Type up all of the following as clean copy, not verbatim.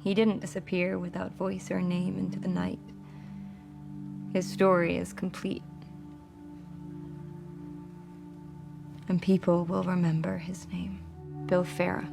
He didn't disappear without voice or name into the night. His story is complete. And people will remember his name. Bill Farah.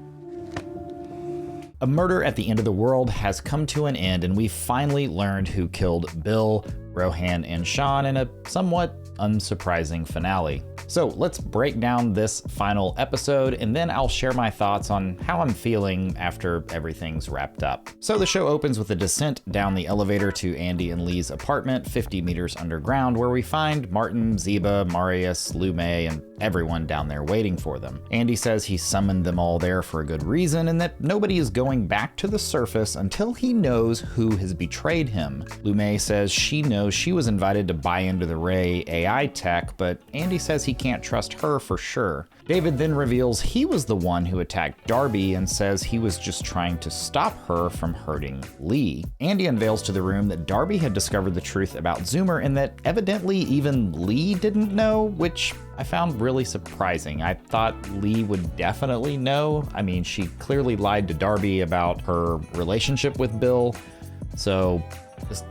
A murder at the end of the world has come to an end, and we've finally learned who killed Bill, Rohan, and Sean in a somewhat unsurprising finale. So let's break down this final episode, and then I'll share my thoughts on how I'm feeling after everything's wrapped up. So the show opens with a descent down the elevator to Andy and Lee's apartment 50 meters underground, where we find Martin, Zeba, Marius, Lume, and everyone down there waiting for them. Andy says he summoned them all there for a good reason, and that nobody is going back to the surface until he knows who has betrayed him. Lume says she knows she was invited to buy into the Ray AI tech, but Andy says he can't trust her for sure. David then reveals he was the one who attacked Darby and says he was just trying to stop her from hurting Lee. Andy unveils to the room that Darby had discovered the truth about Zoomer and that evidently even Lee didn't know, which I found really surprising. I thought Lee would definitely know. I mean, she clearly lied to Darby about her relationship with Bill, so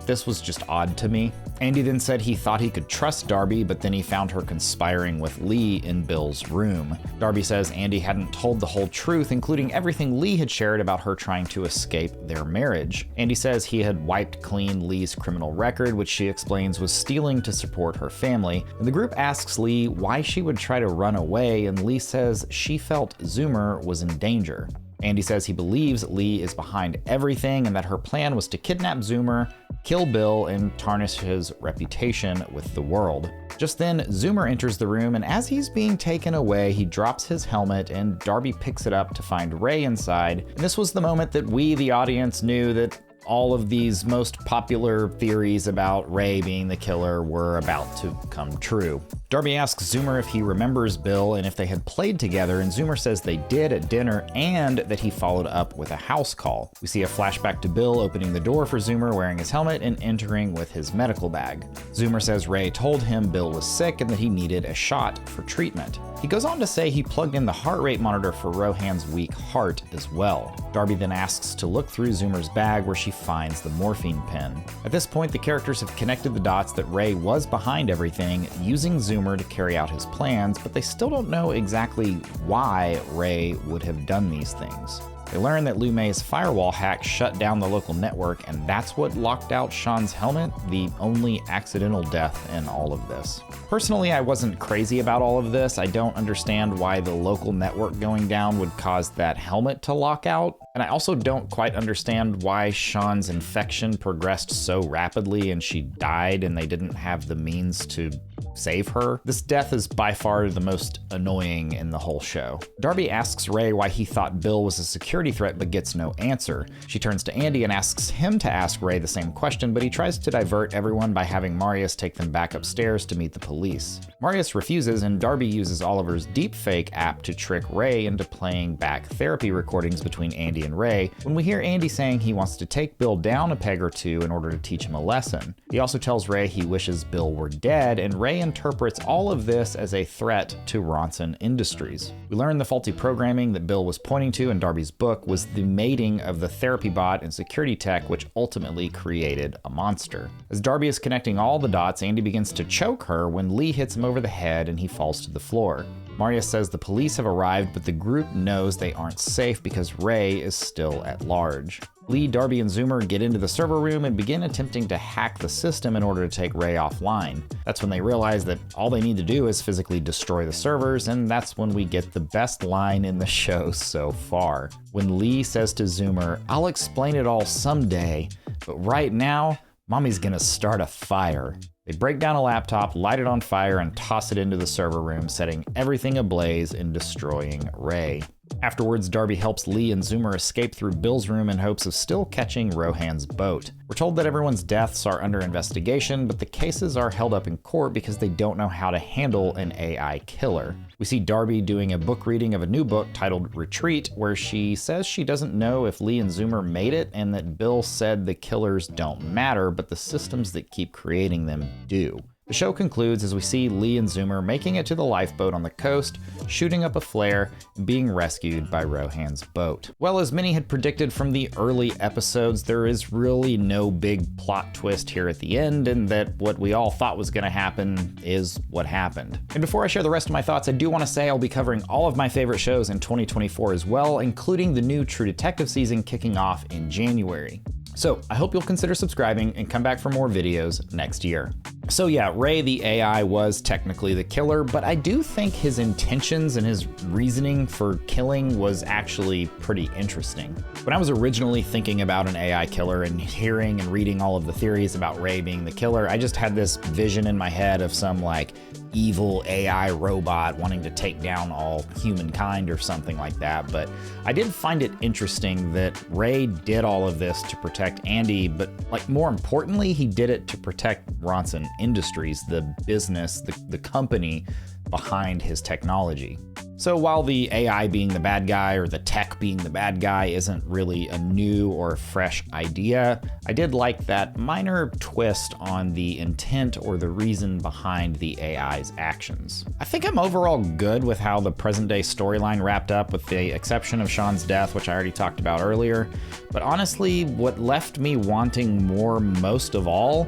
this was just odd to me. Andy then said he thought he could trust Darby, but then he found her conspiring with Lee in Bill's room. Darby says Andy hadn't told the whole truth, including everything Lee had shared about her trying to escape their marriage. Andy says he had wiped clean Lee's criminal record, which she explains was stealing to support her family. And the group asks Lee why she would try to run away, and Lee says she felt Zoomer was in danger. Andy says he believes Lee is behind everything and that her plan was to kidnap Zoomer, kill Bill, and tarnish his reputation with the world. Just then, Zoomer enters the room, and as he's being taken away, he drops his helmet and Darby picks it up to find Ray inside. And this was the moment that we, the audience, knew that all of these most popular theories about Ray being the killer were about to come true. Darby asks Zoomer if he remembers Bill and if they had played together, and Zoomer says they did at dinner and that he followed up with a house call. We see a flashback to Bill opening the door for Zoomer wearing his helmet and entering with his medical bag. Zoomer says Ray told him Bill was sick and that he needed a shot for treatment. He goes on to say he plugged in the heart rate monitor for Rohan's weak heart as well. Darby then asks to look through Zoomer's bag where she finds the morphine pen. At this point, the characters have connected the dots that Ray was behind everything, using Zoomer to carry out his plans, but they still don't know exactly why Ray would have done these things. They learn that Lume's firewall hack shut down the local network, and that's what locked out Sean's helmet, the only accidental death in all of this. Personally, I wasn't crazy about all of this. I don't understand why the local network going down would cause that helmet to lock out. And I also don't quite understand why Sean's infection progressed so rapidly and she died and they didn't have the means to save her. This death is by far the most annoying in the whole show. Darby asks Ray why he thought Bill was a security threat but gets no answer. She turns to Andy and asks him to ask Ray the same question, but he tries to divert everyone by having Marius take them back upstairs to meet the police. Marius refuses, and Darby uses Oliver's deepfake app to trick Ray into playing back therapy recordings between Andy and Ray, when we hear Andy saying he wants to take Bill down a peg or two in order to teach him a lesson. He also tells Ray he wishes Bill were dead, and Ray interprets all of this as a threat to Ronson Industries. We learn the faulty programming that Bill was pointing to in Darby's book was the mating of the therapy bot and security tech, which ultimately created a monster. As Darby is connecting all the dots, Andy begins to choke her when Lee hits him over the head and he falls to the floor. Marius says the police have arrived, but the group knows they aren't safe because Ray is still at large. Lee, Darby, and Zoomer get into the server room and begin attempting to hack the system in order to take Ray offline. That's when they realize that all they need to do is physically destroy the servers, and that's when we get the best line in the show so far. When Lee says to Zoomer, "I'll explain it all someday, but right now, Mommy's gonna start a fire." They break down a laptop, light it on fire, and toss it into the server room, setting everything ablaze and destroying Ray. Afterwards, Darby helps Lee and Zoomer escape through Bill's room in hopes of still catching Rohan's boat. We're told that everyone's deaths are under investigation, but the cases are held up in court because they don't know how to handle an AI killer. We see Darby doing a book reading of a new book titled Retreat, where she says she doesn't know if Lee and Zoomer made it, and that Bill said the killers don't matter, but the systems that keep creating them do. The show concludes as we see Lee and Zoomer making it to the lifeboat on the coast, shooting up a flare, and being rescued by Rohan's boat. Well, as many had predicted from the early episodes, there is really no big plot twist here at the end, and that what we all thought was going to happen is what happened. And before I share the rest of my thoughts, I do want to say I'll be covering all of my favorite shows in 2024 as well, including the new True Detective season kicking off in January. So I hope you'll consider subscribing and come back for more videos next year. So yeah, Ray the AI was technically the killer, but I do think his intentions and his reasoning for killing was actually pretty interesting. When I was originally thinking about an AI killer and hearing and reading all of the theories about Ray being the killer, I just had this vision in my head of some like evil AI robot wanting to take down all humankind or something like that. But I did find it interesting that Ray did all of this to protect Andy, but like more importantly, he did it to protect Ronson Industries, the business, the company behind his technology. So while the AI being the bad guy or the tech being the bad guy isn't really a new or fresh idea, I did like that minor twist on the intent or the reason behind the AI's actions. I think I'm overall good with how the present day storyline wrapped up, with the exception of Sean's death, which I already talked about earlier. But honestly, what left me wanting more most of all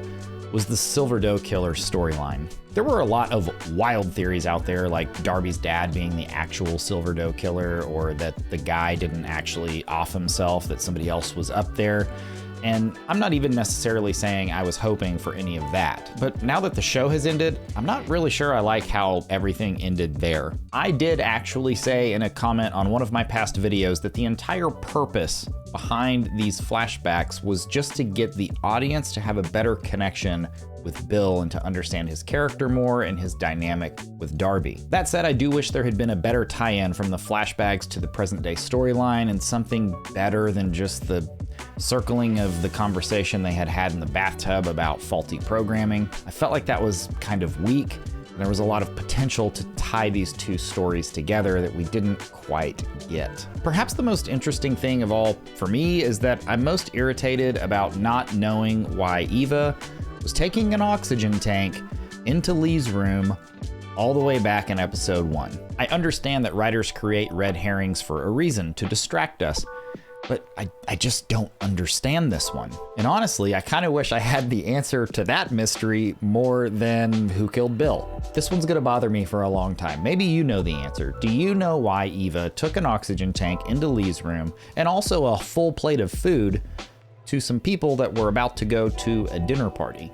was the Silver Doe Killer storyline. There were a lot of wild theories out there, like Darby's dad being the actual Silver Doe Killer, or that the guy didn't actually off himself, that somebody else was up there. And I'm not even necessarily saying I was hoping for any of that. But now that the show has ended, I'm not really sure I like how everything ended there. I did actually say in a comment on one of my past videos that the entire purpose behind these flashbacks was just to get the audience to have a better connection with Bill and to understand his character more and his dynamic with Darby. That said, I do wish there had been a better tie-in from the flashbacks to the present day storyline, and something better than just the circling of the conversation they had had in the bathtub about faulty programming. I felt like that was kind of weak. There was a lot of potential to tie these two stories together that we didn't quite get. Perhaps the most interesting thing of all for me is that I'm most irritated about not knowing why Eva was taking an oxygen tank into Lee's room all the way back in episode 1. I understand that writers create red herrings for a reason, to distract us, but I just don't understand this one. And honestly, I kind of wish I had the answer to that mystery more than who killed Bill. This one's gonna bother me for a long time. Maybe you know the answer. Do you know why Eva took an oxygen tank into Lee's room and also a full plate of food to some people that were about to go to a dinner party?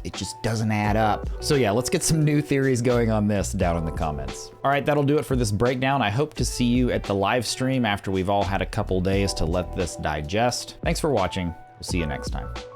It just doesn't add up. So yeah, let's get some new theories going on this down in the comments. All right, that'll do it for this breakdown. I hope to see you at the live stream after we've all had a couple days to let this digest. Thanks for watching. We'll see you next time.